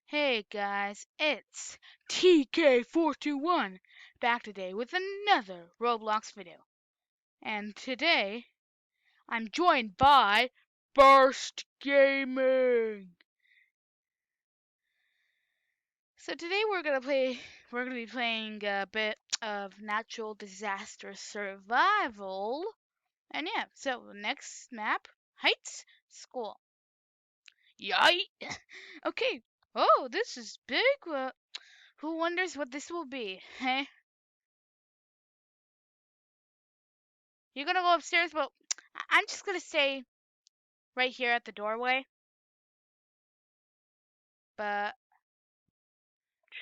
Hey guys, it's TK421 back today with another Roblox video. And today I'm joined by Burst Gaming. So today we're gonna be playing a bit of natural disaster survival. And yeah, so next map, Heights School. Yay! Okay. Oh, this is big. Who wonders what this will be? Hey, you're gonna go upstairs, but I'm just gonna stay right here at the doorway. But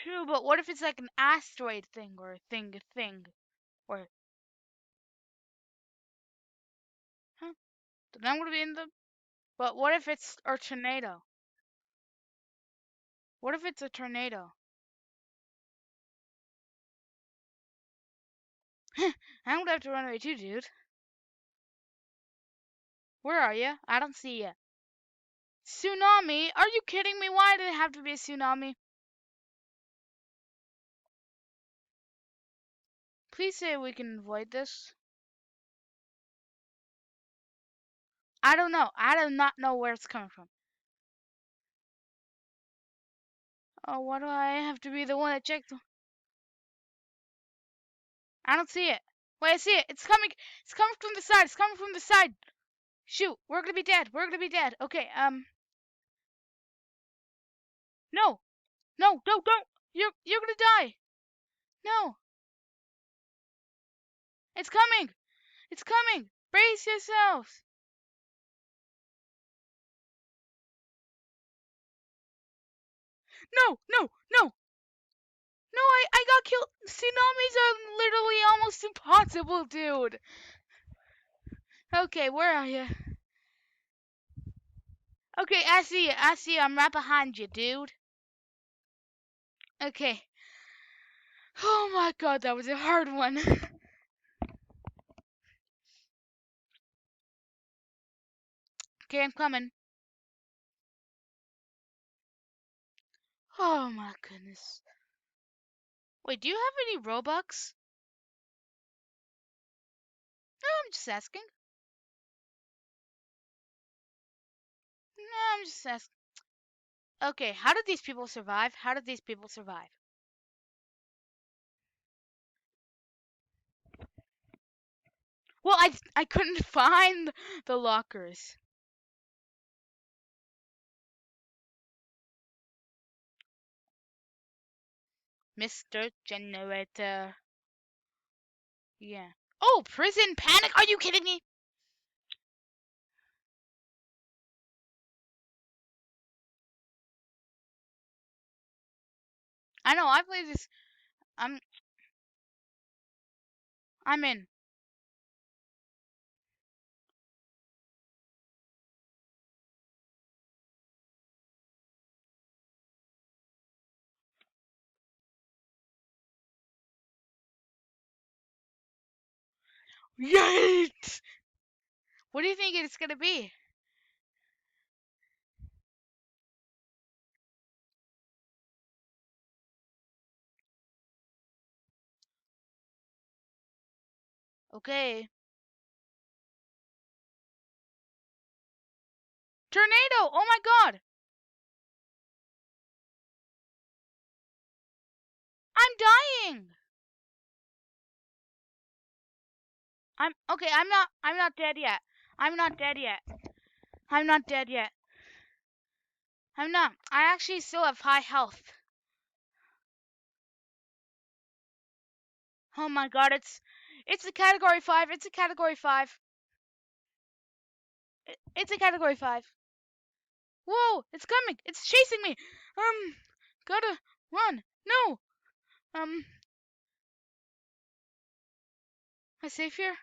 true, but what if it's like an asteroid thing or a thing or huh? Then I'm gonna be in the. But what if it's a tornado? What if it's a tornado? I'm gonna have to run away too, dude. Where are you? I don't see you. Tsunami? Are you kidding me? Why did it have to be a tsunami? Please say we can avoid this. I don't know. I do not know where it's coming from. Oh, why do I have to be the one that checked? I don't see it. Wait, I see it. It's coming. It's coming from the side. It's coming from the side. Shoot, we're gonna be dead. We're gonna be dead. Okay, no, no, don't. You're gonna die. No, it's coming. It's coming. Brace yourselves. No, no, no, no. I got killed. Tsunamis are literally almost impossible, dude. Okay, where are you? Okay, I see you. I see you. I'm right behind you, dude. Okay. Oh my god, that was a hard one. Okay, I'm coming. Oh my goodness. Wait, do you have any Robux? No, I'm just asking. No, I'm just asking. Okay, how did these people survive? How did these people survive? Well, I couldn't find the lockers. Mr. Generator. Yeah. Oh, prison panic? Are you kidding me? I know, I played this. I'm I'm in. Yikes! What do you think it's gonna be? Okay. Tornado! Oh my god! I'm dying! I'm okay, I'm not dead yet. I'm not dead yet. I'm not dead yet. I'm not. I actually still have high health. Oh my god, it's a category 5. It's a category 5. It's a category 5. Whoa, it's coming. It's chasing me. Gotta run. No. Am I safe here?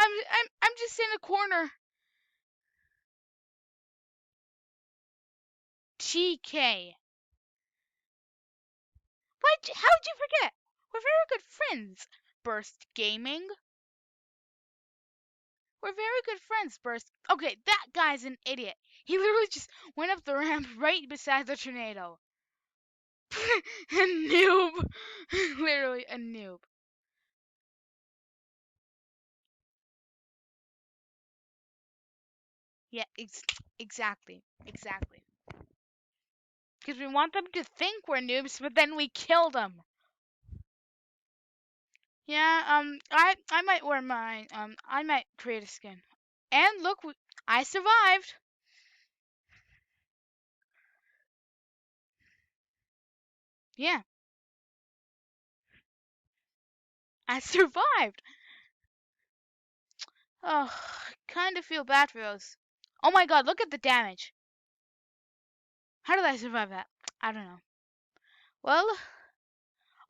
I'm just in a corner. TK. How'd you forget? We're very good friends. Burst Gaming. We're very good friends, Burst. Okay, that guy's an idiot. He literally just went up the ramp right beside the tornado. A noob. Literally a noob. Yeah, exactly. Exactly. Because we want them to think we're noobs, but then we kill them. Yeah, I might wear mine. I might create a skin. And look, I survived. Yeah, I survived. Oh, kind of feel bad for those. Oh my god, look at the damage. How did I survive that? I don't know. Well,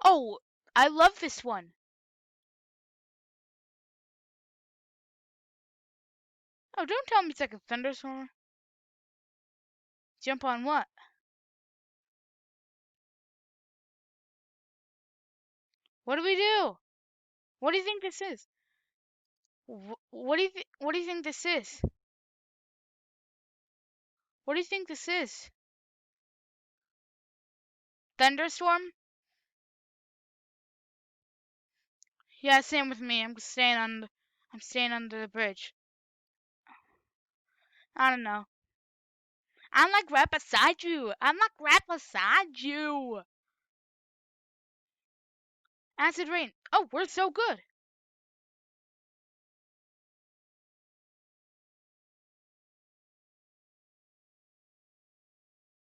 oh, I love this one. Oh, don't tell me it's like a thunderstorm. Jump on what? What do we do? What do you think this is? What do you think this is? What do you think this is? Thunderstorm? Yeah, same with me. I'm staying under the bridge. I don't know. I'm like right beside you. I'm like right beside you. Acid rain. Oh, we're so good.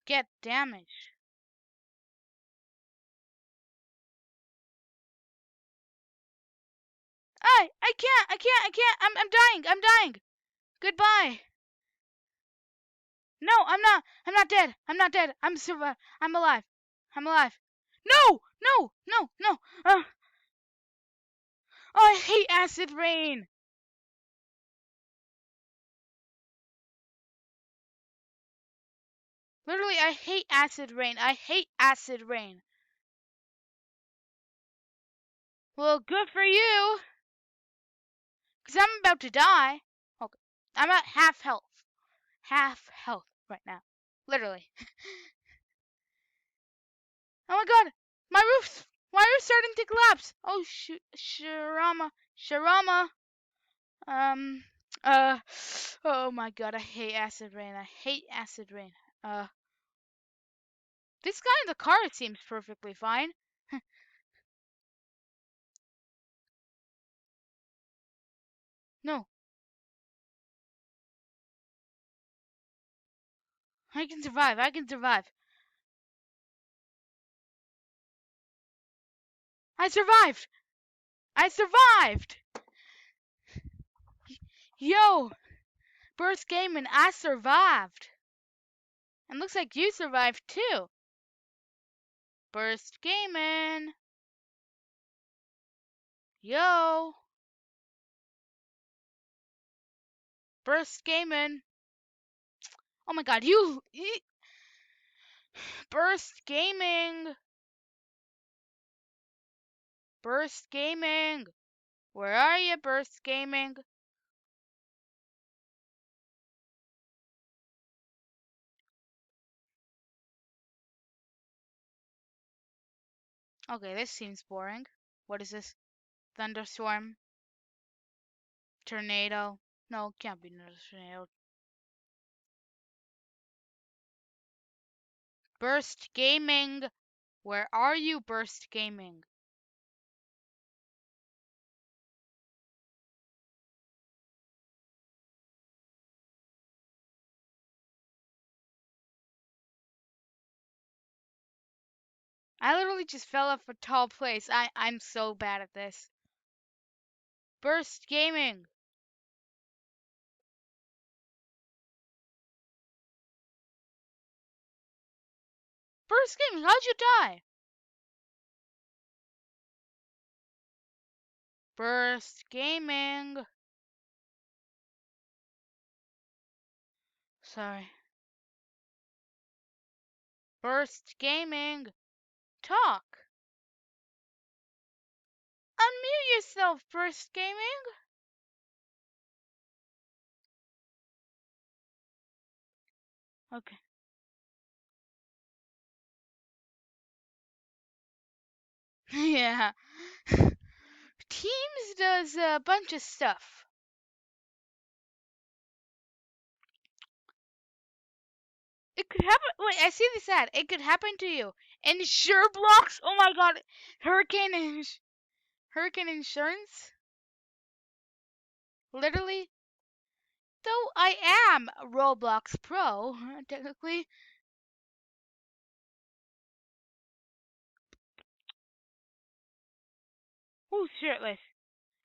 Get damage. I can't. I'm dying. I'm dying. Goodbye. No, I'm not dead. I'm not dead. I'm alive. I'm alive. No, no, no, no. Oh, I hate acid rain. Literally, I hate acid rain. I hate acid rain. Well, good for you. Because I'm about to die. Okay. I'm at half health. Half health right now. Literally. Oh my god! My roof's starting to collapse! Oh, Sharama. Um, uh, oh my god, I hate acid rain. I hate acid rain. Uh, this guy in the car seems perfectly fine. No, I can survive. I can survive. I survived! I survived! Yo, Burst Gaming, I survived! And looks like you survived too. Burst Gaming! Yo! Burst Gaming! Oh my god, you Burst Gaming! Burst Gaming! Where are you, Burst Gaming? Okay, this seems boring. What is this? Thunderstorm? Tornado? No, it can't be another tornado. Burst Gaming! Where are you, Burst Gaming? I literally just fell off a tall place. I'm so bad at this. Burst Gaming! Burst Gaming, how'd you die? Burst Gaming! Sorry. Burst Gaming! Talk! Unmute yourself, Burst Gaming! Okay. Yeah. Teams does a bunch of stuff. It could happen. Wait, I see this ad. It could happen to you. Insure blocks. Oh my God. Hurricane hurricane insurance. Literally. Though I am Roblox Pro, technically. Who's shirtless?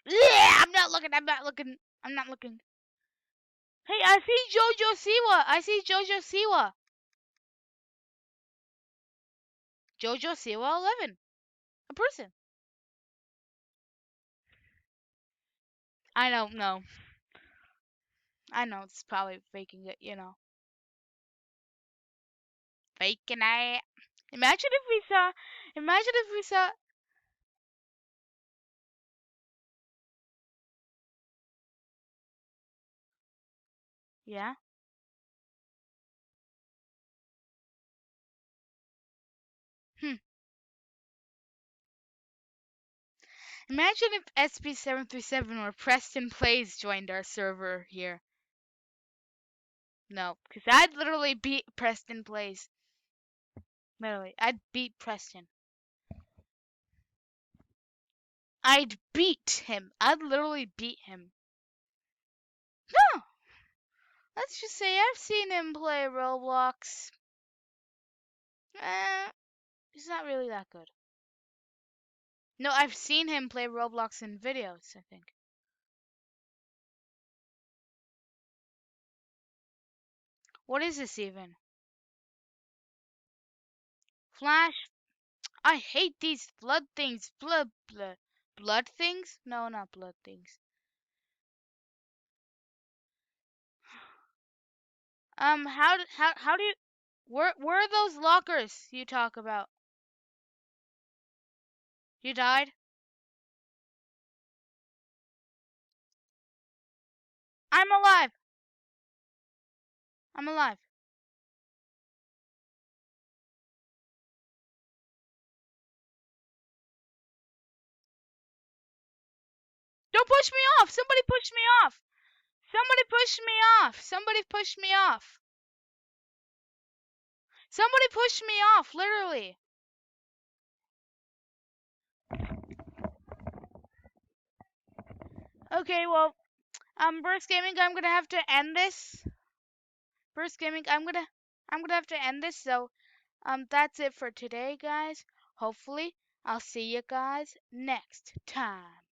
Yeah, I'm not looking. I'm not looking. I'm not looking. Hey, I see Jojo Siwa. I see Jojo Siwa. Jojo Siwa 11. A person. I don't know. I know it's probably faking it, you know. Faking it. Imagine if we saw. Imagine if we saw. Yeah. Hmm. Imagine if SB737 or Preston Plays joined our server here. No, because I'd literally beat Preston Plays. Literally, I'd beat Preston. I'd beat him. I'd literally beat him. No! Let's just say I've seen him play Roblox. Eh, he's not really that good. No, I've seen him play Roblox in videos, I think. What is this even? Flash? I hate these blood things. Blood things? No, not blood things. How do you where are those lockers you talk about? You died? I'm alive. I'm alive. Don't push me off. Somebody push me off. Somebody push me off. Somebody push me off. Somebody push me off, literally. Okay, well, Burst Gaming, I'm gonna have to end this. Burst Gaming, I'm gonna have to end this. So, that's it for today, guys. Hopefully, I'll see you guys next time.